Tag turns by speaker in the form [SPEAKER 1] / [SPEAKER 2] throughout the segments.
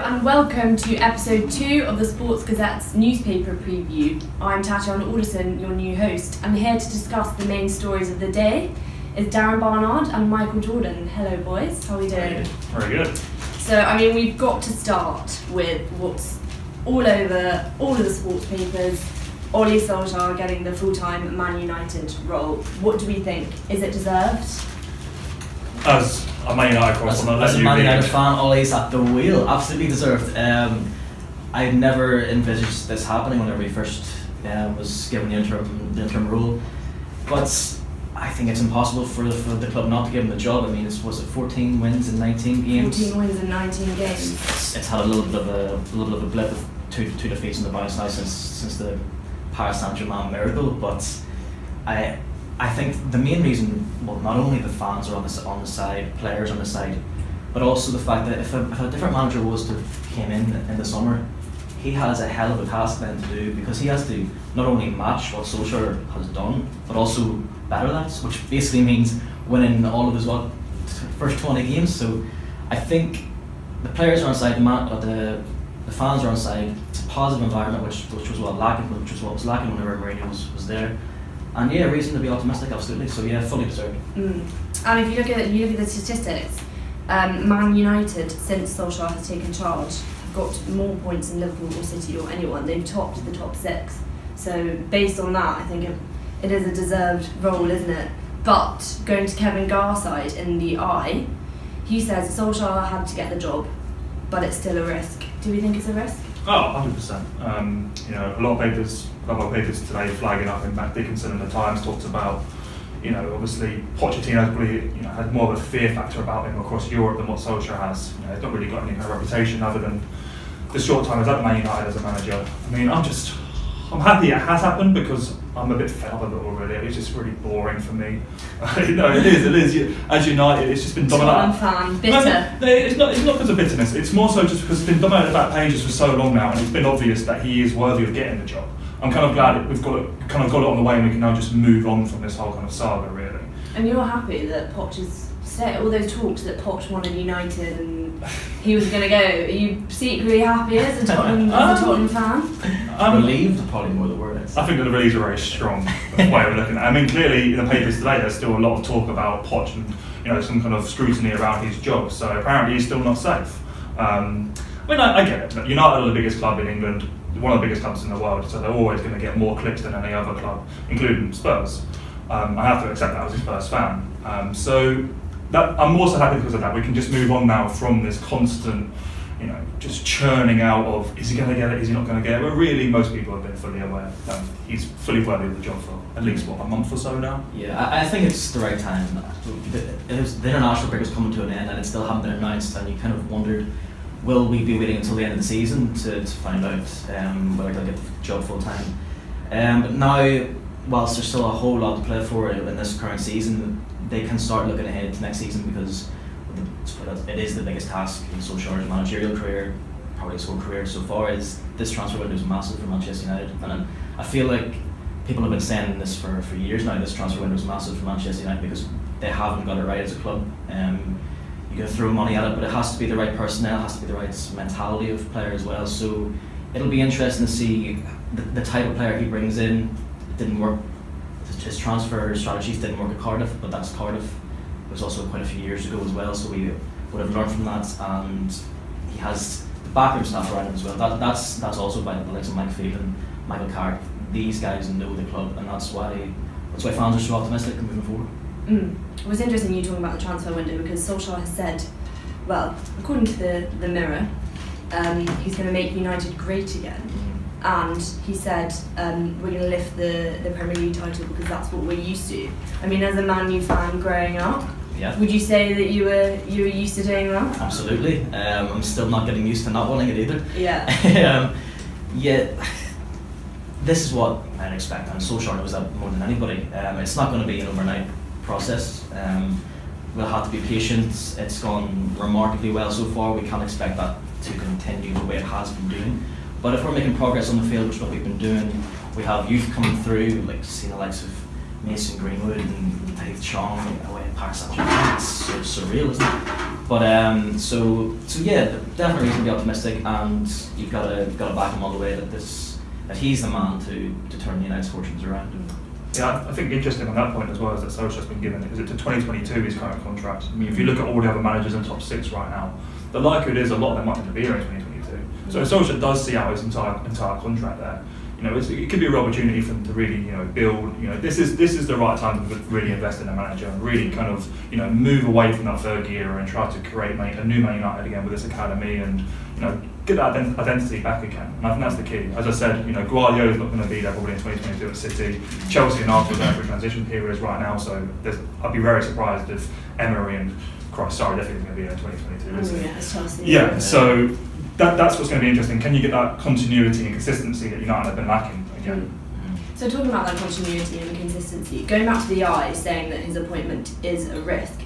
[SPEAKER 1] and welcome to episode 2 of the Sports Gazette's newspaper preview. I'm Tatiana Alderson, your new host. I'm here to discuss the main stories of the day. It's Darren, Barnard and Michael Jordan. Hello boys, how are we doing?
[SPEAKER 2] Very good.
[SPEAKER 1] So, we've got to start with what's all over all of the sports papers. Ole Solskjaer getting the full-time Man United role. What do we think? Is it deserved?
[SPEAKER 2] As a Man United correspondent,
[SPEAKER 3] as a Man United fan, Ole's at the wheel. Absolutely deserved. I never envisaged this happening whenever he first was given the interim role. But I think it's impossible for the club not to give him the job. Was it 14 wins in 19 games?
[SPEAKER 1] 14 wins in 19 games.
[SPEAKER 3] It's had a little bit of a blip of two defeats in the bounce now since the Paris Saint-Germain miracle. But I think the main reason, well, not only the fans are on the side, players on the side, but also the fact that if a different manager was to came in the summer, he has a hell of a task then to do, because he has to not only match what Solskjaer has done, but also better that, which basically means winning all of his first 20 games. So I think the players are on side, the fans are on side. It's a positive environment, which was what was lacking whenever Mourinho was there. And reason to be optimistic, absolutely. So fully deserved.
[SPEAKER 1] And if you look at the statistics, Man United, since Solskjaer has taken charge, have got more points than Liverpool or City or anyone. They've topped the top 6. So based on that, I think it is a deserved role, isn't it? But going to Kevin Garside in the Eye, he says Solskjaer had to get the job, but it's still a risk. Do we think it's a risk?
[SPEAKER 2] Oh, 100%. A lot of papers today flagging up, and Matt Dickinson in the Times talked about, obviously Pochettino probably had more of a fear factor about him across Europe than what Solskjaer has. He's not really got any kind of reputation other than the short time he's at Man United as a manager. I'm happy it has happened, because I'm a bit fed up of it already. It's just really boring for me. No, it is. As United, it's just been dominated.
[SPEAKER 1] Fan, bitter.
[SPEAKER 2] No, it's not because of bitterness. It's more so just because it's been dominated back pages for so long now, and it's been obvious that he is worthy of getting the job. I'm kind of glad that we've got it on the way, and we can now just move on from this whole kind of saga, really.
[SPEAKER 1] And you're happy that Poch is staying? All those talks that Poch wanted United and he was going to go. Are you secretly happy as a Tottenham fan?
[SPEAKER 3] Relieved are probably more the word.
[SPEAKER 2] I think that the relieved are very strong way of looking at it. Clearly in the papers today there's still a lot of talk about Poch and some kind of scrutiny around his job. So apparently he's still not safe. I get it. United are the biggest club in England, one of the biggest clubs in the world, so they're always going to get more clicks than any other club, including Spurs. I have to accept that as a Spurs fan. I'm also happy because of that. We can just move on now from this constant, just churning out of, is he going to get it, is he not going to get it? But really, most people have been fully aware that he's fully worthy of the job for at least, a month or so now?
[SPEAKER 3] Yeah, I think it's the right time. The international break is coming to an end, and it still hasn't been announced, and you kind of wondered, will we be waiting until the end of the season to find out whether they'll get the job full time? But now, whilst there's still a whole lot to play for in this current season, they can start looking ahead to next season, because it is the biggest task in Solskjaer's managerial career, probably his whole career so far. Is this transfer window is massive for Manchester United, and I feel like people have been saying this for years now. This transfer window is massive for Manchester United because they haven't got it right as a club. You can throw money at it, but it has to be the right personnel, it has to be the right mentality of player as well. So it'll be interesting to see the type of player he brings in. It didn't work. His transfer strategies didn't work at Cardiff, but that's Cardiff. It was also quite a few years ago as well, so we would have learned from that. And he has the backroom staff around him as well. That's also by the likes of Mike Phelan, Michael Carrick. These guys know the club, and that's why fans are so optimistic moving forward.
[SPEAKER 1] It was interesting you talking about the transfer window, because Solskjaer has said, well, according to the Mirror, he's going to make United great again. And he said, we're going to lift the Premier League title because that's what we're used to. As a Man U fan growing up, would you say that you were used to doing that?
[SPEAKER 3] Absolutely. I'm still not getting used to not wanting it either.
[SPEAKER 1] Yeah.
[SPEAKER 3] This is what I'd expect, and Solskjaer knows that more than anybody. It's not going to be an overnight process. We'll have to be patient. It's gone remarkably well so far. We can't expect that to continue the way it has been doing. But if we're making progress on the field, which is what we've been doing, we have youth coming through, like seeing the likes of Mason Greenwood and Dave Chong away at Paris Saint-Germain. It's sort of surreal, isn't it? But so yeah, definitely reason to be optimistic, and you've got to back him all the way that he's the man to turn United's fortunes around.
[SPEAKER 2] Yeah, I think interesting on that point as well is that Solskjaer's been given, is it to 2022 his current contract? I mean, if you look at all the other managers in the top 6 right now, the likelihood is a lot of them might be here in 2022. So if Solskjaer does see out his entire contract there, you know, it could be a real opportunity for them to really, you know, build. You know, this is the right time to really invest in a manager and really kind of, you know, move away from that third gear and try to create a new Man United again with this academy and, you know, get that identity back again. And I think that's the key. As I said, you know, Guardiola's not going to be there probably in 2022 at City. Chelsea and Arsenal are going through transition periods right now, so I'd be very surprised if Emery and definitely going to be there in 2022, isn't it?
[SPEAKER 1] Yeah, it's Chelsea.
[SPEAKER 2] Yeah, so that's what's going to be interesting. Can you get that continuity and consistency that United have been lacking again?
[SPEAKER 1] So talking about that continuity and consistency, going back to the eye saying that his appointment is a risk,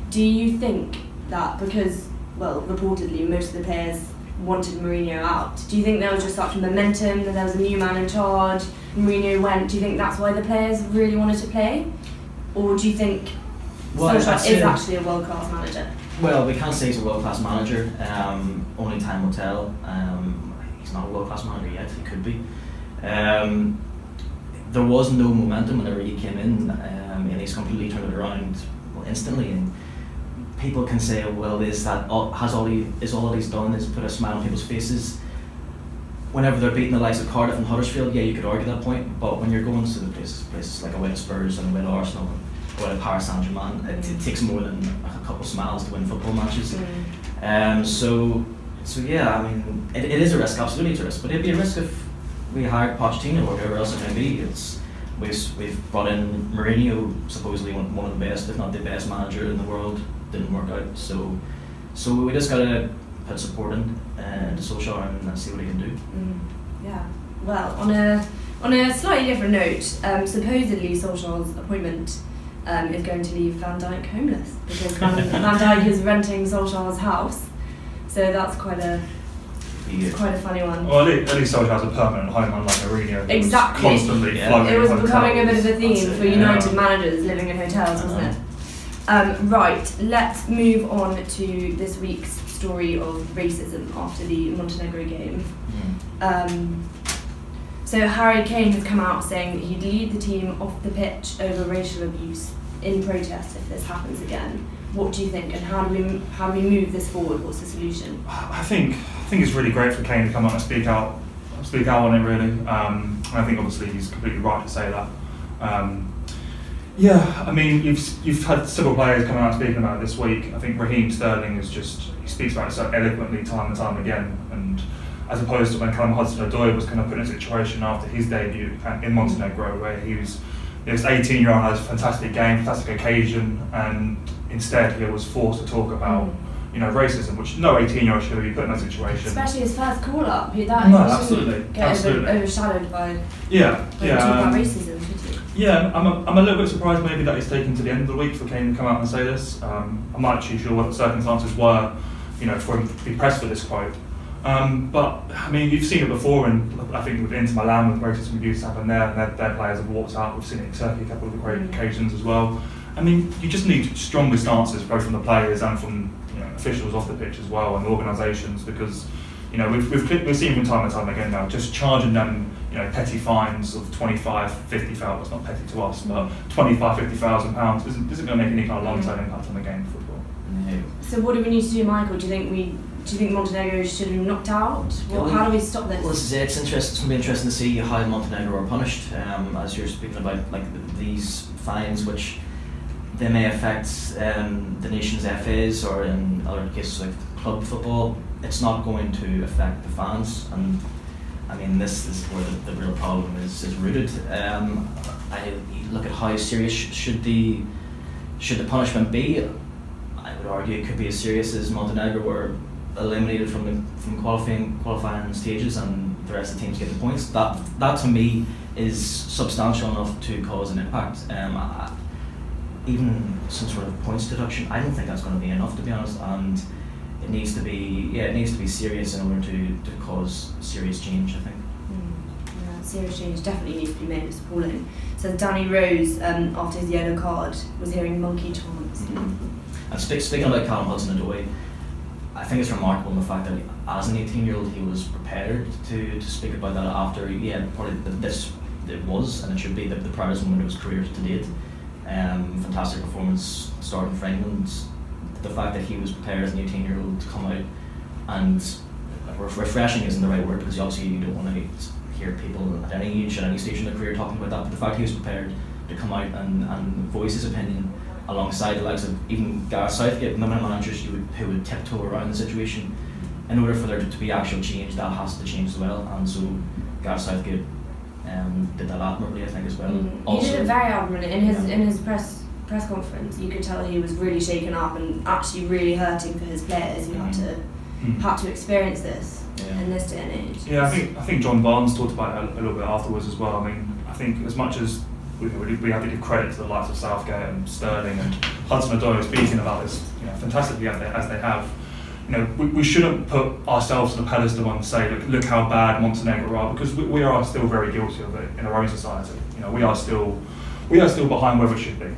[SPEAKER 1] do you think that because, well, reportedly most of the players wanted Mourinho out, do you think there was just such momentum that there was a new man in charge, Mourinho went, do you think that's why the players really wanted to play? Or do you think Solskjaer is actually a world-class manager?
[SPEAKER 3] Well, we can't say he's a world-class manager, only time will tell. He's not a world-class manager yet, he could be. There was no momentum whenever he came in, and he's completely turned it around instantly. And people can say, well, is all he's done is put a smile on people's faces? Whenever they're beating the likes of Cardiff and Huddersfield, yeah, you could argue that point. But when you're going to the places like away to Spurs and away to Arsenal and away to Paris Saint-Germain, it takes more than a couple of smiles to win football matches. So yeah, I mean, it is a risk, absolutely it's a risk. But it'd be a risk if we hired Pochettino or whoever else it may be. We've brought in Mourinho, supposedly one of the best, if not the best manager in the world. Didn't work out. So we just gotta put support into Solskjaer and see what he can do.
[SPEAKER 1] Yeah. Well, on a slightly different note, supposedly Solskjaer's appointment is going to leave Van Dijk homeless because Van Dijk is renting Solskjaer's house. So that's quite a funny one.
[SPEAKER 2] Well, at least Solskjaer has a permanent home, unlike Mourinho.
[SPEAKER 1] Exactly.
[SPEAKER 2] Constantly flooding
[SPEAKER 1] It was
[SPEAKER 2] hotels.
[SPEAKER 1] becoming a bit of a theme for United managers living in hotels, wasn't it? Right, let's move on to this week's story of racism after the Montenegro game. So Harry Kane has come out saying that he'd lead the team off the pitch over racial abuse in protest if this happens again. What do you think, and how do we move this forward? What's the solution?
[SPEAKER 2] I think it's really great for Kane to come out and speak out on it, really. And I think obviously he's completely right to say that. Yeah, I mean, you've had several players coming out speaking about it this week. I think Raheem Sterling he speaks about it so eloquently time and time again, and as opposed to when Callum Hudson-Odoi was kind of put in a situation after his debut in Montenegro where he was, this 18-year-old had a fantastic game, fantastic occasion, and instead he was forced to talk about racism, which no 18-year-old should be put in that situation.
[SPEAKER 1] Especially his first call-up,
[SPEAKER 2] absolutely.
[SPEAKER 1] Overshadowed by talking about racism, should he?
[SPEAKER 2] Yeah, I'm a little bit surprised maybe that he's taken to the end of the week for Kane to come out and say this. I'm not actually sure what the circumstances were, for him to be pressed for this quote. But I mean, you've seen it before, and I think with Inter Milan, with racism abuse happened there, and their players have walked out. We've seen it in Turkey a couple of great occasions as well. I mean, you just need stronger stances both from the players and from officials off the pitch as well, and organisations, because we've seen from time and time again now just charging them petty fines of 25,000-50,000. It's not petty to us, but 25,000-50,000 pounds isn't going to make any kind of long-term impact on the game of football.
[SPEAKER 3] No.
[SPEAKER 1] So what do we need to do, Michael? Do you think Montenegro should have been knocked out? How do we stop this?
[SPEAKER 3] Well, it's interesting. It's going to be interesting to see how Montenegro are punished. As you're speaking about, these fines, which they may affect the nation's FAs, or in other cases like club football. It's not going to affect the fans, and I mean this is where the real problem is rooted. I look at how serious should the punishment be. I would argue it could be as serious as Montenegro were eliminated from qualifying stages, and the rest of the teams get the points. That to me is substantial enough to cause an impact. Even some sort of points deduction, I don't think that's going to be enough, to be honest. And it needs to be serious in order to cause serious change, I think.
[SPEAKER 1] Yeah. serious change definitely needs to be made. It's appalling. So Danny Rose, after his yellow card, was hearing monkey chants.
[SPEAKER 3] And speaking about Callum Hudson-Odoi, I think it's remarkable in the fact that as an 18-year-old he was prepared to speak about that after, probably it was and it should be the proudest moment of his career to date. Fantastic performance starting for England. The fact that he was prepared as an 18-year-old to come out, and refreshing isn't the right word because obviously you don't want to hear people at any age, at any stage in their career talking about that, but the fact he was prepared to come out and voice his opinion alongside the likes of even Gareth Southgate and the managers who would tiptoe around the situation. In order for there to be actual change, that has to change as well, and so Gareth Southgate did that admirably, I think, as well.
[SPEAKER 1] He did it very admirably. In his press conference, you could tell he was really shaken up and actually really hurting for his players who had to experience this in this day and age.
[SPEAKER 2] Yeah, I think John Barnes talked about it a little bit afterwards as well. I mean, I think as much as we have to give credit to the likes of Southgate and Sterling and Hudson-Odoi speaking about this, fantastically as they have. We shouldn't put ourselves on a pedestal and say, look how bad Montenegro are, because we are still very guilty of it in our own society. We are still behind where we should be.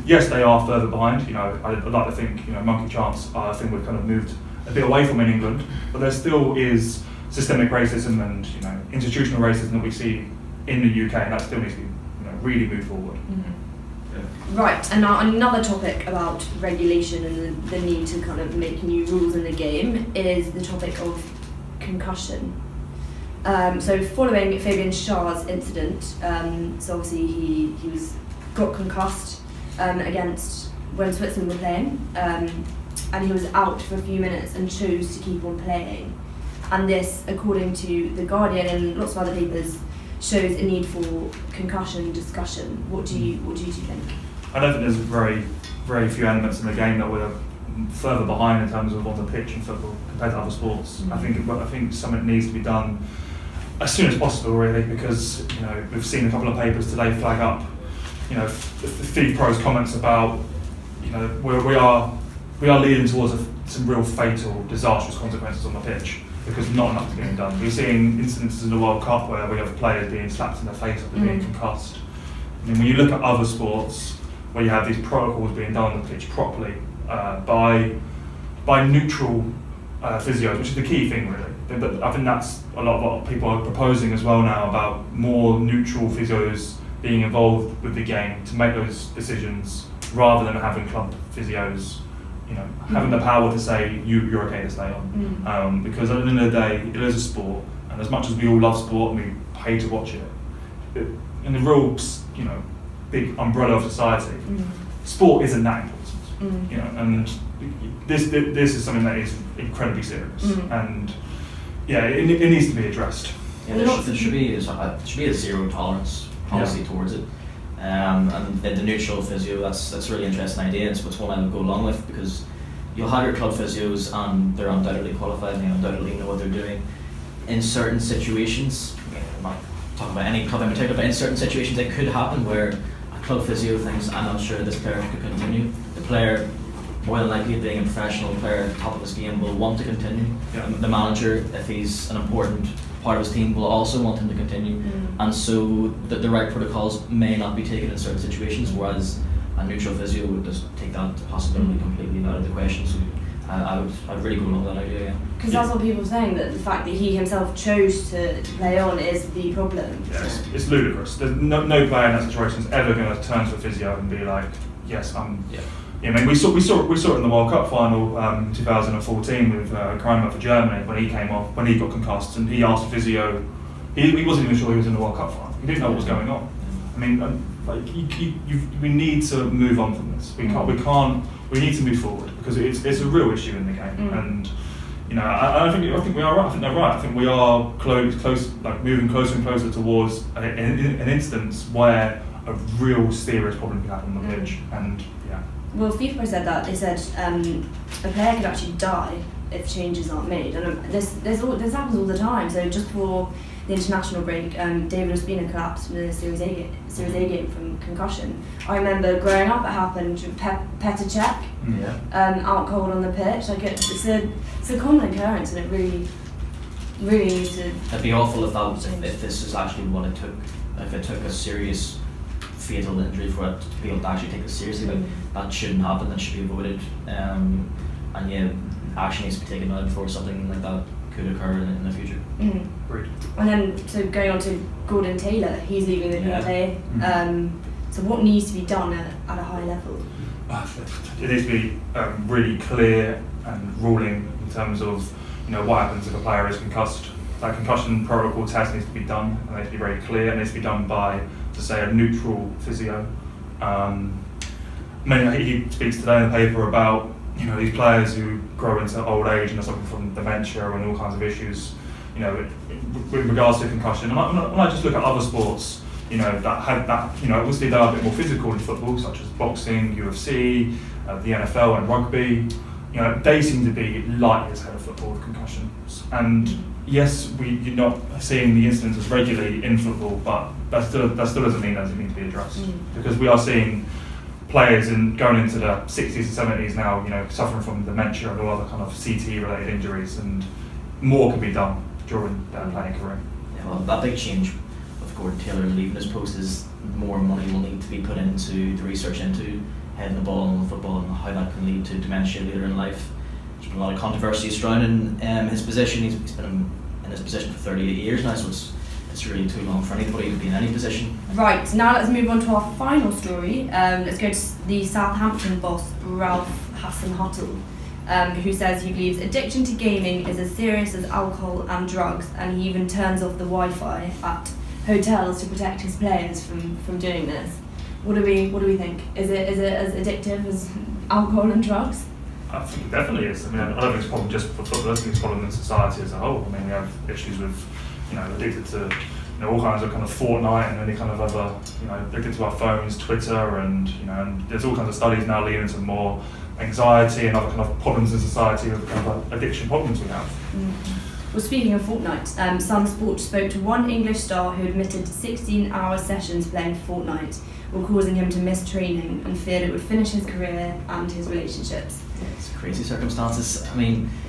[SPEAKER 2] Yes, they are further behind. I'd like to think monkey chants are a thing we've kind of moved a bit away from in England, but there still is systemic racism and institutional racism that we see in the UK, and that still needs to be really moved forward.
[SPEAKER 1] Right, and now another topic about regulation and the need to kind of make new rules in the game is the topic of concussion. So following Fabian Schär's incident, so obviously he got concussed against when Switzerland were playing, and he was out for a few minutes and chose to keep on playing. And this, according to The Guardian and lots of other papers, shows a need for concussion discussion. What do you think?
[SPEAKER 2] I don't think there's very, very few elements in the game that we're further behind in terms of on the pitch in football compared to other sports. I think something needs to be done as soon as possible, really, because we've seen a couple of papers today flag up, FIFPro's comments about we are leading towards some real fatal, disastrous consequences on the pitch because not enough is being done. We're seeing incidences in the World Cup where we have players being slapped in the face after being concussed. I mean, when you look at other sports where you have these protocols being done on the pitch properly by neutral physios, which is the key thing, really. But I think that's a lot of what people are proposing as well now, about more neutral physios being involved with the game to make those decisions rather than having club physios having the power to say you're okay to stay on. Because at the end of the day, it is a sport, and as much as we all love sport and we pay to watch it, in the real big umbrella of society, sport isn't that important. And this is something that is incredibly serious, and it needs to be addressed.
[SPEAKER 3] Yeah, there should be a zero tolerance policy towards it. And the neutral physio, that's a really interesting idea. It's one I would go along with, because you'll have your club physios and they're undoubtedly qualified and they undoubtedly know what they're doing. In certain situations, I'm not talking about any club in particular, but in certain situations it could happen where a club physio thinks, I'm not sure this player could continue. The player, more than likely being a professional player at the top of his game, will want to continue. The manager, if he's an important part of his team, will also want him to continue, and so the right protocols may not be taken in certain situations, whereas a neutral physio would just take that possibility completely out of the question. So I'd really go along with that idea.
[SPEAKER 1] Because that's what people are saying, that the fact that he himself chose to play on is the problem.
[SPEAKER 2] Yeah, it's ludicrous. There's no player in that situation is ever going to turn to a physio and be like, yes, I'm. I mean, we saw it in the World Cup final 2014 with Kramer for Germany when he came off, when he got concussed, and he asked the physio. He wasn't even sure he was in the World Cup final. He didn't know what was going on. I mean, we need to move on from this. We need to move forward because it's a real issue in the game. And I think we are right. I think they're right. I think we are moving closer and closer towards an instance where a real serious problem can happen on the pitch. And
[SPEAKER 1] well, FIFPro said that. They said a player could actually die if changes aren't made, and this happens all the time. So just before the international break, David Ospina collapsed in a Series A game from concussion. I remember growing up, it happened to Petr Cech, out cold on the pitch. Like it's a common occurrence, and it really really needs to.
[SPEAKER 3] It'd be awful if this is actually what it took. If it took a serious fatal injury for it to be able to actually take this seriously, like that shouldn't happen. That should be avoided. And yeah, action needs to be taken now before something like that could occur in the future.
[SPEAKER 2] Agreed.
[SPEAKER 1] And then, so going on to Gordon Taylor, he's leaving the PFA. So what needs to be done at a high level?
[SPEAKER 2] It needs to be really clear and ruling in terms of what happens if a player is concussed. That concussion protocol test needs to be done, and it needs to be very clear, and it needs to be done by, to say, a neutral physio. He speaks today in the paper about these players who grow into old age and are suffering from dementia and all kinds of issues. With regards to concussion, and when I just look at other sports, that have that, obviously they are a bit more physical in football, such as boxing, UFC, the NFL and rugby. They seem to be light years ahead of football with concussions. And yes, you're not seeing the incidences regularly in football, but that still doesn't mean that it needs to be addressed. Because we are seeing players going into the 60s and 70s now, suffering from dementia and all other kind of CT-related injuries, and more can be done during their playing career.
[SPEAKER 3] Yeah, well, that big change of Gordon Taylor leaving his post is more money will need to be put into the research into heading the ball in football and how that can lead to dementia later in life. There's been a lot of controversy surrounding his position. He's been in his position for 38 years now, so it's really too long for anybody to be in any position.
[SPEAKER 1] Right, now let's move on to our final story. Let's go to the Southampton boss, Ralph Hasenhüttl, who says he believes addiction to gaming is as serious as alcohol and drugs, and he even turns off the Wi-Fi at hotels to protect his players from doing this. What do we think? Is it as addictive as alcohol and drugs?
[SPEAKER 2] I think it definitely is. I don't think it's a problem just for footballers. I think it's a problem in society as a whole. We have issues with, addicted to, all kinds of kind of Fortnite and any kind of other, addicted to our phones, Twitter, and and there's all kinds of studies now leading to more anxiety and other kind of problems in society with kind of addiction problems we have.
[SPEAKER 1] Well, speaking of Fortnite, Sun Sport spoke to one English star who admitted 16-hour sessions playing Fortnite were causing him to miss training and feared it would finish his career and his relationships.
[SPEAKER 3] It's crazy circumstances.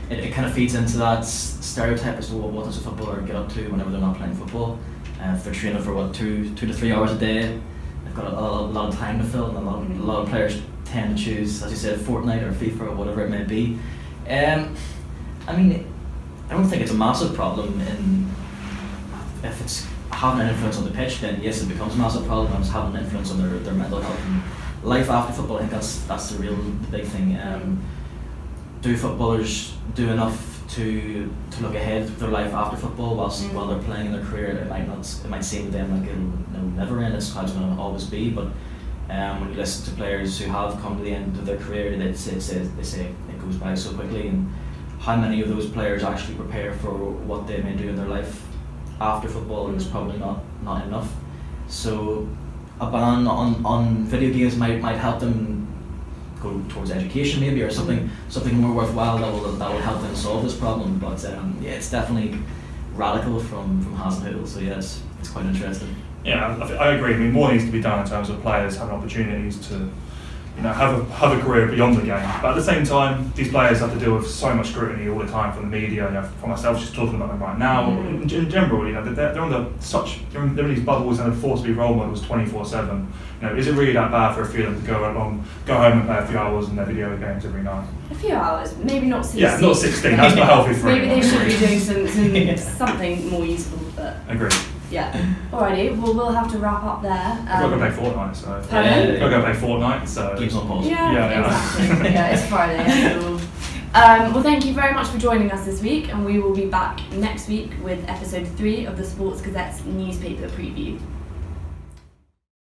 [SPEAKER 3] It kind of feeds into that stereotype as to what does a footballer get up to whenever they're not playing football. If they're training for 2 to 3 hours a day, they've got a lot of time to fill, and a lot of players tend to choose, as you said, Fortnite or FIFA or whatever it may be. I don't think it's a massive problem if it's having an influence on the pitch. Then yes, it becomes a massive problem. If it's having an influence on their mental health and life after football. I think that's the big thing. Do footballers do enough to look ahead to their life after football while they're playing in their career? It might seem to them like it'll never end. It's how it's going to always be. But when you listen to players who have come to the end of their career, they say it goes by so quickly. And how many of those players actually prepare for what they may do in their life after football is probably not enough. So a ban on video games might help them go towards education maybe, or something more worthwhile that will help them solve this problem. But it's definitely radical from Hasenhüttl. So yes, it's quite interesting.
[SPEAKER 2] Yeah, I agree. More needs to be done in terms of players having opportunities to have a career beyond the game. But at the same time, these players have to deal with so much scrutiny all the time from the media. For myself, just talking about them right now, in general, they're in these bubbles and are forced to be role models 24/7. Is it really that bad for a few to go home and play a few hours in their video games every night?
[SPEAKER 1] A few hours, maybe not 16.
[SPEAKER 2] Yeah, not 16. That's not healthy for
[SPEAKER 1] maybe
[SPEAKER 2] anyone.
[SPEAKER 1] They should be doing something more useful. But
[SPEAKER 2] Agreed.
[SPEAKER 1] yeah. Alrighty. Well, we'll have to wrap up there.
[SPEAKER 2] I've got to play Fortnite, so.
[SPEAKER 1] Pardon?
[SPEAKER 2] I've got to play Fortnite, so.
[SPEAKER 3] Games on pause.
[SPEAKER 1] Yeah, exactly. Yeah, it's Friday. So. Well, thank you very much for joining us this week, and we will be back next week with episode 3 of the Sports Gazette's newspaper preview.